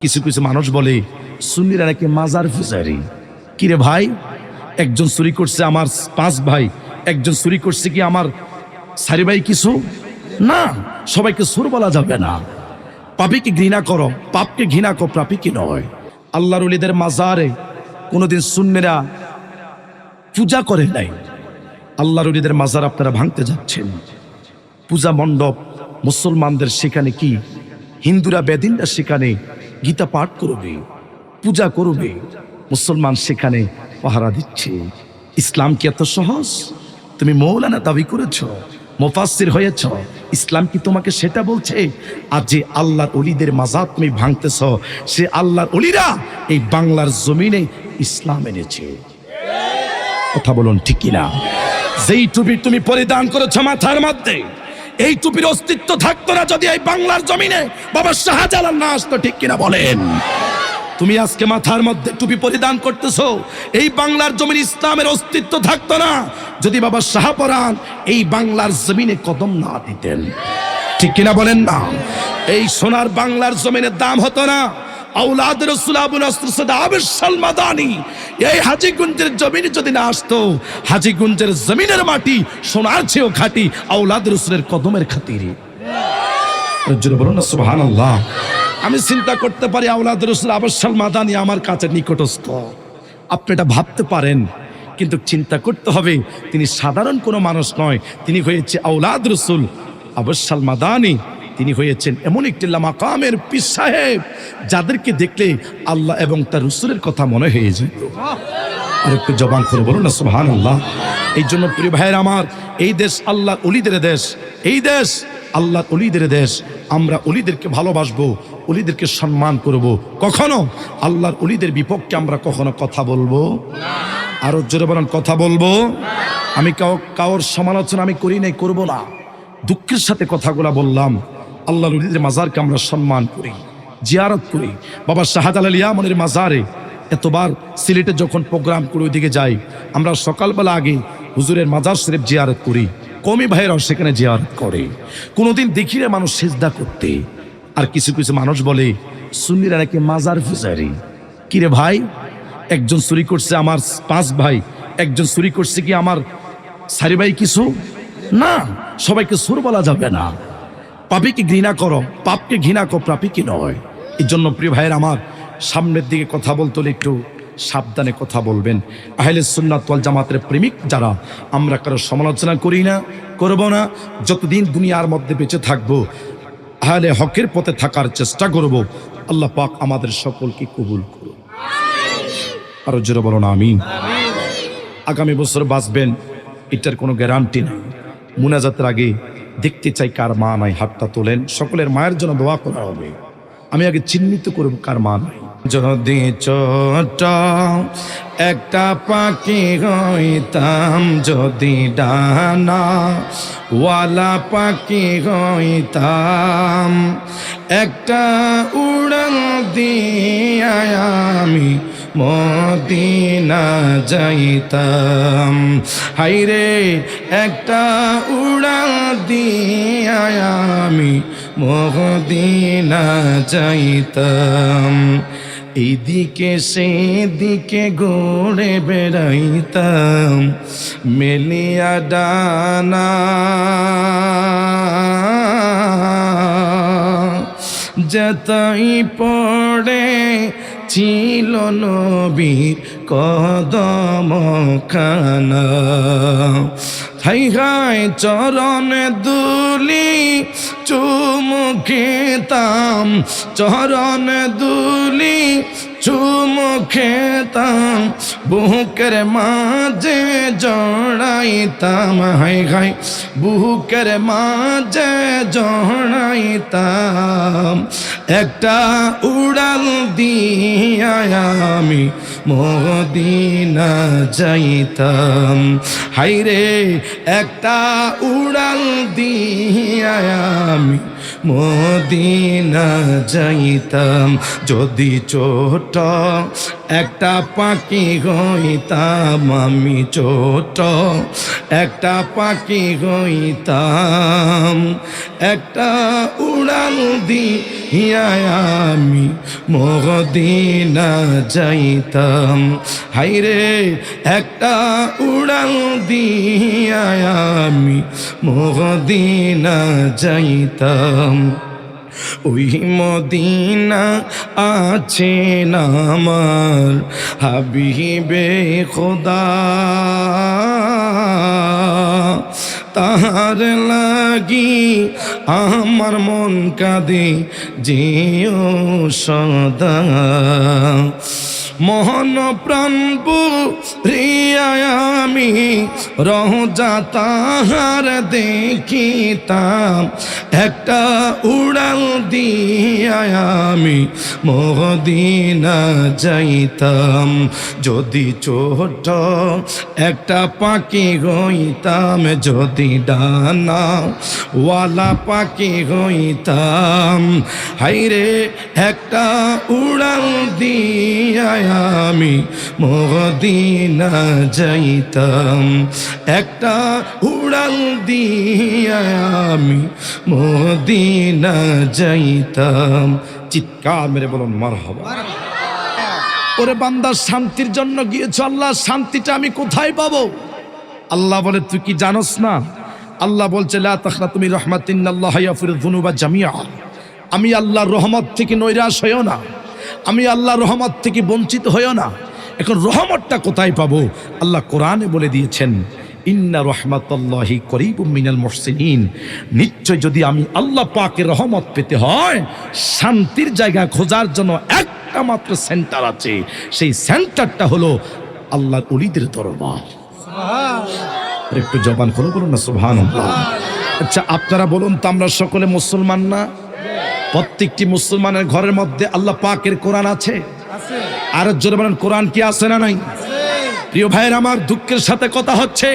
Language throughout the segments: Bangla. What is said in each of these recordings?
কিছু কিছু মানুষ বলে সুন্নিরা নাকি মাজার পূজারি। কিরে ভাই, একজন চুরি করছে আমার 5 ভাই, একজন চুরি করছে কি আমার 4 ভাই? কিছু না, সবাইকে সুর বলা যাবে না। পাপীকে ঘৃণা করো, পাপকে ঘৃণা করো, পাপীকে নয়। আল্লাহর ওলিদের মাজারে কোনোদিন সুন্নিরা পূজা করে নাই। আল্লাহর ওলিদের মাজার আপনারা ভাঙতে যাচ্ছেন। পূজা মণ্ডপ মুসলমানদের সেখানে কি, হিন্দুরা বেদিনরা সেখানে গীতা পাঠ করবে, পূজা করবে, মুসলমান সেখানে পাহারা দিচ্ছে। ইসলাম কি এত সহজ? তুমি মৌলানা দাবি করেছ, মুফাসসির হয়েছ, ইসলাম কি তোমাকে সেটা বলছে? আর যে আল্লাহর ওলিদের মাজার তুমি ভাঙতেছ, সে আল্লাহর ওলিরা এই বাংলার জমিনে ইসলাম এনেছে। কথা বলুন ঠিক কিনা? যেই টুপি তুমি পরিধান করেছো মাথার মধ্যে, এই টুপির অস্তিত্ব থাকতো না যদি এই বাংলার জমিনে বাবা শাহজালাল না আসতো। ঠিক কিনা বলেন? তুমি আজকে মাথার মধ্যে টুপি পরিধান করতেছো, এই বাংলার জমিনে ইসলামের অস্তিত্ব থাকতো না যদি বাবা শাহপরান এই বাংলার জমিনে কদম না দিতেন। ঠিক কিনা বলেন না? এই সোনার বাংলার জমিনের দাম হতো না। আওলাদ রাসূল আবু নসর সাদ আবশাল মাদানী এই হাজীগঞ্জের জমিনে যদি না আসতো, হাজীগঞ্জের জমিনের মাটি সোনার চেয়েও খাঁটি আওলাদ রাসূলের কদমের খাতিরে। জোরে বলুন না সুবহানাল্লাহ। আমি চিন্তা করতে পারি আওলাদ রাসূল আবশাল মাদানী আমার কাছে নিকটস্থ, আপনি এটা ভাবতে পারেন, কিন্তু চিন্তা করতে হবে তিনি সাধারণ কোনো মানুষ নয়। তিনি হয়েছে আওলাদ রাসূল আবশাল মাদানী। তিনি হয়েছেন এমন একটি মাকামের পীর সাহেব যাদেরকে দেখলে আল্লাহ এবং তার রাসূলের কথা মনে হয়ে যায়। আর একটু জবান করে বলুন না সুবহানাল্লাহ। এই জন্য প্রিয় ভাইয়ের আমার, এই দেশ আল্লাহর ওলিদের দেশ, এই দেশ আল্লাহর ওলিদের দেশ। আমরা ওলিদেরকে ভালোবাসবো, ওলিদেরকে সম্মান করব। কখনো আল্লাহর ওলিদের বিপক্ষে আমরা কখনো কথা বলবো না। আরো জোরে বলেন, কথা বলবো। আমি কাউর সমালোচনা আমি করি নাই, করব না। দুঃখের সাথে কথাগুলা বললাম। আল্লাহর ওলিদের মাজারকে আমরা সম্মান করি, জিয়ারত করি। বাবা শাহজালাল ইয়ামানের মাজারে এতবার সিলেটে যখন প্রোগ্রাম করে ওইদিকে যাই, আমরা সকালবেলা আগে হুজুরের মাজার শরীফ জিয়ারত করি। কমি ভাইরাও সেখানে জিয়ারত করে। কোনোদিন দেখি না মানুষ সিজদা করতে। আর কিছু কিছু মানুষ বলে সুন্নিরা নাকি মাজার পূজারি। কিরে ভাই, একজন চুরি করছে আমার 5 ভাই, একজন চুরি করছে কি আমার 4 ভাই? কিছু না, সবাইকে সুর বলা যাবে না। পাপীকে ঘৃণা করো, পাপকে ঘৃণা করো, পাপীকে নয়। এই জন্য প্রিয় ভাইয়ের আমার, সামনের দিকে কথা বলতে হলে একটু সাবধানে কথা বলবেন। আহলে সুন্নাত ওয়াল জামাতের প্রেমিক যারা, আমরা কারো সমালোচনা করি না, করব না। যতদিন দুনিয়ার মধ্যে বেঁচে থাকবো আহলে হকের পথে থাকার চেষ্টা করব। আল্লাহ পাক আমাদের সকলকে কবুল করুন। আরো জোরে বলো না আমিন। আগামী বছর বাঁচবেন এটার কোনো গ্যারান্টি নেই। মুনাজাতের আগে দেখতে চাই কার মা নাই, হাতটা তোলেন। সকলের মায়ের জন্য দোয়া করা হবে। আমি আগে চিহ্নিত করব কার মা নাই। যদি ছোট একটা পাখি হইতাম, যদি ডানা ওয়ালা পাখি হইতাম, একটা উড়ান দিয়া আমি মদিনা যাইতাম। হাইরে একটা উড়ান দিয়া আমি মদিনা যাইতাম। এইদিকে সেদিকে ঘুরে বেড়াইতাম মেলিয়া ডানা, যেতাই পড়ে ছিল নবীর কদম খানা। হাই হাই চরণ দুলি চুমু খেতাম, চরণ দুলি চুমু খেতাম, বুকের মাঝে জড়াইতাম। হাই হাই বুকের মাঝে জড়াইতাম, একটা উড়াল দিয়া আমি মদিনা যাইতাম। হাইরে একটা উড়াল দিয়া আমি মদিনা যাইতাম। যদি ছোট একটা পাখি হইতাম, আমি ছোট একটা পাখি হইতাম, একটা উড়াল উড়াল দিয়া আমি মদিনা যাইতাম। হাইরে একটা উড়াল দিয়া আমি মদিনা যাইতাম। ওই মদিনা আছে আমার হাবিবে খোদা, তাহার লাগি আমার মন কাঁদে যেও সদা। মোহন প্রাণ পুরিয়া আমি রোজা তাহার দেখিতাম। একটা উড়াল দিয়া আমি মদিনা যাইতাম। যদি ছোট একটা পাখি হইতাম, যদি ডানা ওয়ালা পাখি হইতাম। হাইরে একটা উড়াল দিয়া আমি মদিনা যাইতাম। একটা উড়াল দিয়া আমি মদিনা যাইতাম। চিৎকার মেরে বলুন মারহাবা। ওরে বান্দা, শান্তির জন্য গিয়েছো, আল্লাহ শান্তিটা আমি কোথায় পাবো? আল্লাহ বলে তুই কি জানোস না? আল্লাহ বলছে লা তাখনাতু মির রাহমাতিল্লাহ ইয়াগফিরুয যুনুবা জামিআ। আমি আল্লাহর রহমত থেকে নৈরাশ হইও না, আমি আল্লাহর রহমত থেকে বঞ্চিত হইও না। এখন রহমতটা কোথায় পাবো? আল্লাহ কোরআনে বলে দিয়েছেন ইন্না রাহমাতাল্লাহি করিবুম মিনাল মুহসিনিন। নিশ্চয় যদি আমি আল্লাহ পাকের রহমত পেতে হয়, শান্তির জায়গা খোঁজার জন্য একটা মাত্র সেন্টার আছে। সেই সেন্টারটা হলো আল্লাহর ওলিদের দরবার। একটু জবান খুলে বলুন না সুবহানাল্লাহ। আচ্ছা আপনারা বলুন তো, আমরা সকলে মুসলমান না? প্রত্যেকটি মুসলমানের ঘরের মধ্যে আল্লাহ পাকের কোরআন আছে। আর জোরে বলেন কোরআন কি আছে না নাই? প্রিয় ভাইয়ের আমার, দুঃখের সাথে কথা হচ্ছে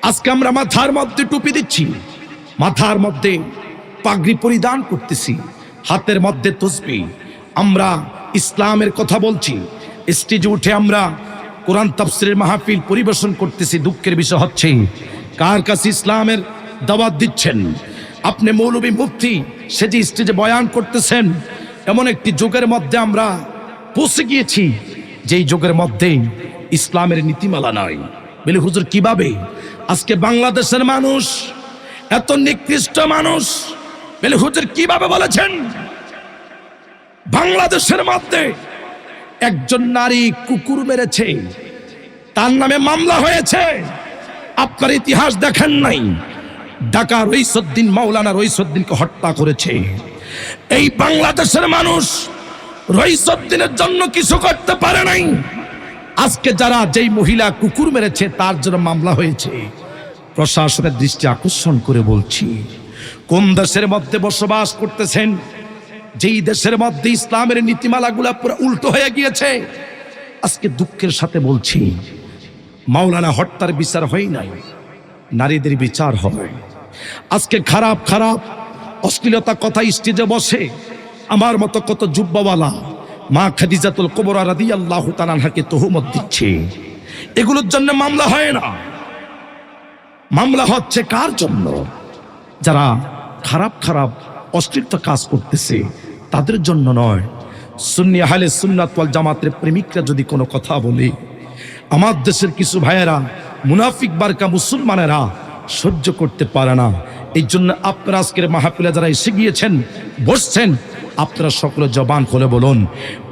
আজকে আমরা মাথার মধ্যে টুপি দিচ্ছি, মাথার মধ্যে পাগড়ি পরিধান করতেছি, হাতের মধ্যে তসবিহ, আমরা ইসলামের কথা বলছি, স্টেজে উঠে আমরা কোরআন তাফসীরের মাহফিল পরিবেশন করতেছি। দুঃখের বিষয় হচ্ছে কার কাছে ইসলামের দাওয়াত দিচ্ছেন? আপনি মৌলবী মুফতি সেজে স্টেজে বয়ান করতেছেন। এমন একটি যুগের মধ্যে আমরা পৌঁছে গিয়েছি যেই যুগের মধ্যে ইসলামের নীতিমালা নাই। বলে হুজুর কিভাবে? আজকে বাংলাদেশের মানুষ এত নিকৃষ্ট মানুষ। বলে হুজুর কিভাবে বলেছেন? বাংলাদেশের মধ্যে একজন নারী কুকুর মেরেছে, তার নামে মামলা হয়েছে। আপনার ইতিহাস দেখেন নাই? ঢাকা রইসুদ্দিন, মাওলানা রইসুদ্দিনকে হত্যা করেছে। এই বাংলাদেশের মানুষ রইসুদ্দিনের জন্য কিছু করতে পারে নাই। আজকে যারা যেই মহিলা কুকুর মেরেছে তার জন্য মামলা হয়েছে। প্রশাসনের দৃষ্টি আকর্ষণ করে বলছি, কোন দেশের মধ্যে বসবাস করতেছেন? যেই দেশের মধ্যে ইসলামের নীতিমালাগুলা পুরো উল্টো হয়ে গিয়েছে। আজকে দুঃখের সাথে বলছি, মাওলানা হত্যার বিচার হয় নাই, নারীদের বিচার হবে। আজকে খারাপ খারাপ অশ্লীলতা কথা স্টেজে বসে আমার মতো কত জুব্বাওয়ালা মা খাদিজাতুল কুবরা রাদিয়াল্লাহু তাআলা আনহাকে তোহমত দিচ্ছে। এগুলোর জন্য মামলা হয় না। মামলা হচ্ছে কার জন্য? যারা খারাপ খারাপ অশ্লীলতা কাজ করতেছে তাদের জন্য নয়। সুন্নি আহলে সুন্নাত ওয়াল জামাতের প্রেমিকরা যদি কোনো কথা বলে, আমার দেশের কিছু ভাইয়েরা মুনাফিক বারকা মুসলমানেরা সহ্য করতে পারে না। এই জন্য আপনারা আজকের মাহফিলে যারা এসে গিয়েছেন, বসছেন, আপনারা সকলে জবান খুলে বলুন,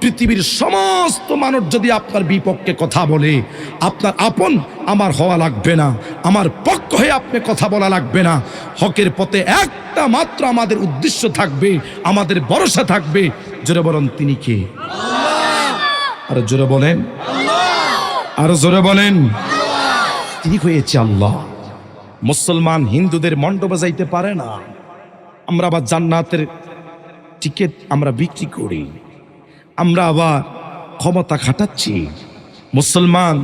পৃথিবীর সমস্ত মানুষ যদি আপনার বিপক্ষে কথা বলে, আপনার আপন আমার হওয়া লাগবে না, আমার পক্ষ হয়ে আপনি কথা বলা লাগবে না। হকের পথে একটা মাত্র আমাদের উদ্দেশ্য থাকবে, আমাদের ভরসা থাকবে। জোরে বলেন তিনি কে? আরো জোরে বলেন, আরো জোরে বলেন, তিনি হয়েছে আল্লাহ। মুসলমান হিন্দুদের মন্ড বাজাইতে পারে না। আমরা আবার জান্নাতের টিকিট আমরা বিক্রি করি, আমরা আবার ক্ষমতা খাটাচ্ছি। মুসলমান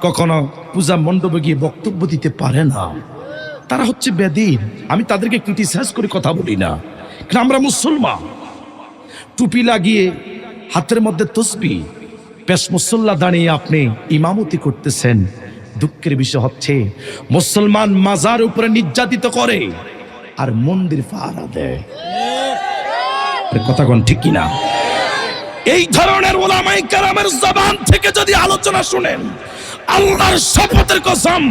কখনো পূজা মণ্ডপে গিয়ে বক্তব্য দিতে পারে না। তারা হচ্ছে বেদিন। আমি তাদেরকে ক্রিটিসাইজ করে কথা বলি না, কারণ আমরা মুসলমান। টুপি লাগিয়ে হাতের মধ্যে তসবিহ, পেশ মুসল্লা দাঁড়িয়ে আপনি ইমামতি করতেছেন। দুঃখের বিষয় হচ্ছে মুসলমান মাজার উপরে নির্যাতিত করে, আর মন্দির পাহারা দেয়। কথা কোন ঠিক কিনা? এই ধরনের উলামায়ে কেরামের জবান থেকে যদি আলোচনা শুনেন, আল্লাহর শপথের কসম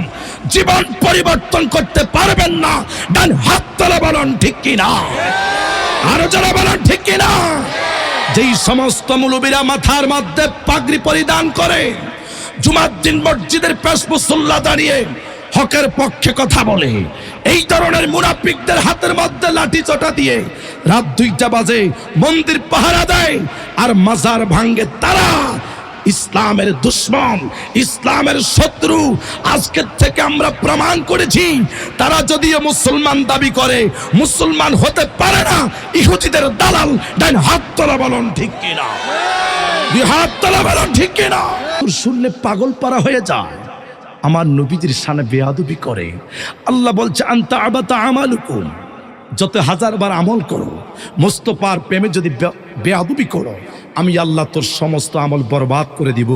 জীবন পরিবর্তন করতে পারবেন না। ডান হাত তোলা বলুন ঠিক কিনা? আরো যারা বলুন ঠিক কিনা? যেই সমস্ত মুলুবীরা মাথার মধ্যে পাগড়ি পরিধান করে জুমার দিন মসজিদের পেশ মুসল্লা দাঁড়িয়ে হকের পক্ষে কথা বলে, এই ধরনের মুনাফিকদের হাতের মধ্যে লাঠি চটা দিয়ে রাত 2টা বাজে মন্দির পাহারা দেয় আর মাজার ভাঙ্গে, তারা ইসলামের দুশমন, ইসলামের শত্রু। আজকের থেকে আমরা প্রমাণ করেছি তারা যদিও মুসলমান দাবি করে, মুসলমান হতে পারে না, ইহুদিদের দালাল। ডান হাত তোলা বলুন ঠিক কিনা? দুই হাত তোলা বলুন ঠিক কিনা? শুনলে পাগল পারা হয়ে যায়। আমার নবীজির শানে বেয়াদবি করে। আল্লাহ বলছে আনতা আবাতা আমালুকুম, যত হাজারবার আমল করো, মুস্তাফার প্রেমে যদি বেয়াদবি করো, আমি আল্লাহ তোর সমস্ত আমল বরবাদ করে দিব।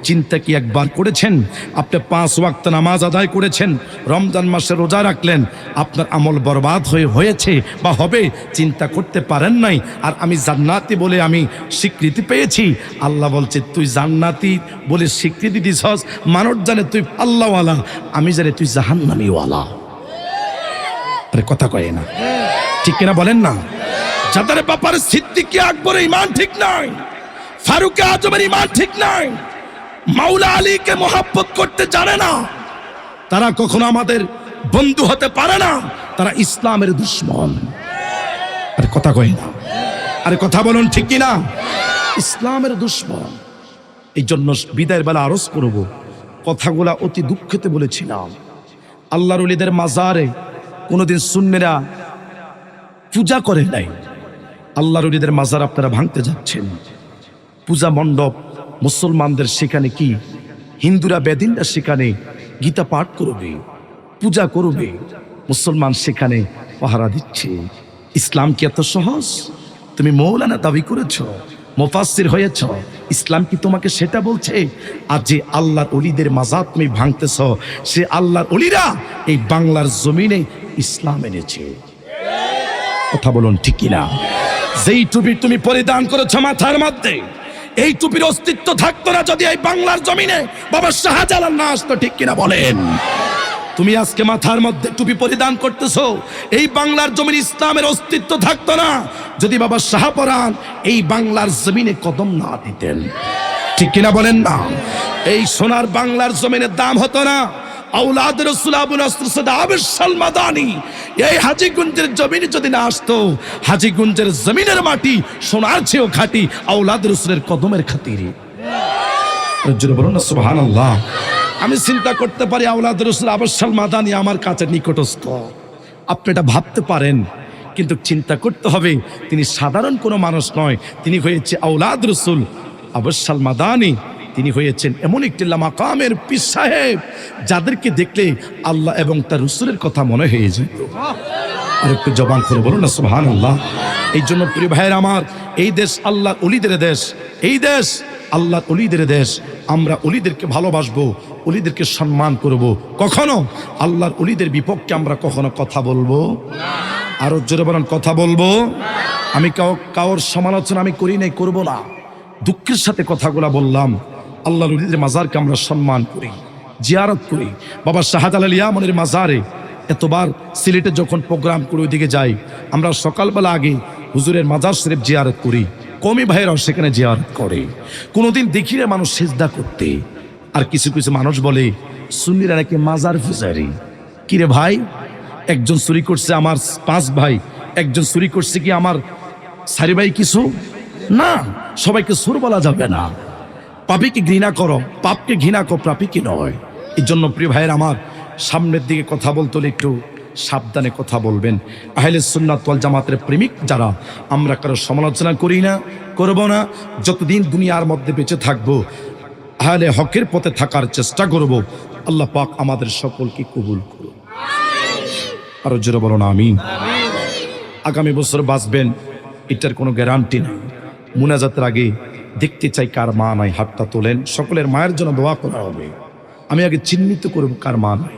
চিন্তা কি একবার করেছেন? আপনি 5 ওয়াক্ত নামাজ আদায় করেছেন, রমজান মাসে রোজা রাখলেন, আপনার আমল বরবাদ হয়েছে বা হবে, চিন্তা করতে পারেন নাই। আর আমি জান্নাতি বলে আমি স্বীকৃতি পেয়েছি। আল্লাহ বলছে তুই জান্নাতি বলে স্বীকৃতি দিছস, মানুষ জানে তুই আল্লাহওয়ালা, আমি জানি তুই জাহান্নামীওয়ালা। আরে কথা কয় না ঠিক কিনা বলেন না? যাদের ব্যাপারে সিদ্দিক আকবরের ঈমান ঠিক নাই, ফারুক আজমের ঈমান ঠিক নাই, মাওলা আলীকে মোহাব্বত করতে জানে না, তারা কখনো আমাদের বন্ধু হতে পারে না, তারা ইসলামের দুশমন। আরে কথা কয় না? আরে কথা বলুন ঠিক কিনা? ইসলামের দুশমন। এই জন্য বিদায়ের বেলা আরজ করব, কথাগুলা অতি দুঃখেতে বলেছিলাম। আল্লাহর ওলিদের মাজারে কোনোদিন সুন্নিরা পূজা করে নাই। আল্লাহর ওলিদের মাজার আপনারা ভাঙতে যাচ্ছেন। পূজা মণ্ডপ মুসলমানদের সেখানে কি, হিন্দুরা বেদিনরা সেখানে গীতা পাঠ করবে, পূজা করবে, মুসলমান সেখানে পাহারা দিচ্ছে। ইসলাম কি এত সহজ? তুমি মৌলানা দাবি করেছ, মুফাসসির হয়েছ, ইসলাম কি তোমাকে সেটা বলছে? আর যে আল্লাহর ওলিদের মাজার তুমি ভাঙতেছ, সে আল্লাহর ওলিরা এই বাংলার জমিনে ইসলাম এনেছে। কথা বলুন ঠিক কিনা? যেই টুপি তুমি পরিধান করেছো মাথার মধ্যে, এই টুপির অস্তিত্ব থাকতো না যদি এই বাংলার জমিনে বাবা শাহজালাল না আসতো। ঠিক কিনা বলেন? তুমি আজকে মাথার মধ্যে টুপি পরিধান করতেছো, এই বাংলার জমিনে ইসলামের অস্তিত্ব থাকতো না যদি বাবা শাহপরান এই বাংলার জমিনে কদম না দিতেন। ঠিক কিনা বলেন না? এই সোনার বাংলার জমিনের দাম হতো না। আওলাদ রাসূল আবু নসর সাদ আবশাল মাদানী এই হাজীগঞ্জের জমিনে যদি না আসতো, হাজীগঞ্জের জমিনের মাটি সোনার চেয়েও খাঁটি আওলাদ রাসূলের কদমের খাতিরে। জোরে বলুন না সুবহানাল্লাহ। আমি চিন্তা করতে পারি আওলাদ রাসূল আবশাল মাদানী আমার কাছে নিকটস্থ, আপনি এটা ভাবতে পারেন, কিন্তু চিন্তা করতে হবে তিনি সাধারণ কোনো মানুষ নয়। তিনি হয়েছে আওলাদ রাসূল আবশাল মাদানী, তিনি হয়েছেন এমন একটি মাকামের পীর সাহেব যাদেরকে দেখলে আল্লাহ এবং তার রাসূলের কথা মনে হয়ে যায়। আর একটু জবান করে বলুন না সুবহানাল্লাহ। এই জন্য প্রিয় ভাইয়ের আমার, এই দেশ আল্লাহর ওলিদের দেশ, এই দেশ আল্লাহর ওলিদের দেশ। আমরা ওলিদেরকে ভালোবাসবো, ওলিদেরকে সম্মান করব। কখনো আল্লাহর ওলিদের বিপক্ষে আমরা কখনো কথা বলবো? আরো জোরে বলেন কথা বলবো। আমি কাউর সমালোচনা আমি করি নাই, করব না। দুঃখের সাথে কথাগুলা বললাম। আল্লাহর ওলিদের মাজারকে আমরা সম্মান করি, জিয়ারত করি। বাবা শাহজালাল ইয়ামানের মাজারে এতবার সিলেটে যখন প্রোগ্রাম করে ওইদিকে যাই, আমরা সকালবেলা আগে হুজুরের মাজার শরীফ জিয়ারত করি, কমি ভাইয়েরাও সেখানে জিয়ারত করে। কোনোদিন দেখি না মানুষ সিজদা করতে। আর কিছু কিছু মানুষ বলে সুন্নিরা নাকি মাজার পূজারি। কিরে ভাই, একজন চুরি করছে আমার 5 ভাই, একজন চুরি করছে কি আমার 4 ভাই কিছু না? সবাইকে সুর বলা যাবে না। পাপীকে ঘৃণা করো, পাপকে ঘৃণা করো, পাপীকে নয়। এই জন্য প্রিয় ভাইয়ের আমার, সামনের দিকে কথা বলতে হলে একটু সাবধানে কথা বলবেন। আহলে সুন্নাত ওয়াল জামাতের প্রেমিক যারা, আমরা কারো সমালোচনা করি না, করব না। যতদিন দুনিয়ার মধ্যে বেঁচে থাকবো আহলে হকের পথে থাকার চেষ্টা করব। আল্লাহ পাক আমাদের সকলকে কবুল করুন। আরো জোরে বলো না আমিন। আগামী বছর বাঁচবেন এটার কোনো গ্যারান্টি নেই। মুনাজাতের আগে দেখতে চাই কার মা নাই, হাতটা তোলেন। সকলের মায়ের জন্য দোয়া করা হবে। আমি আগে চিহ্নিত করব কার মা নাই।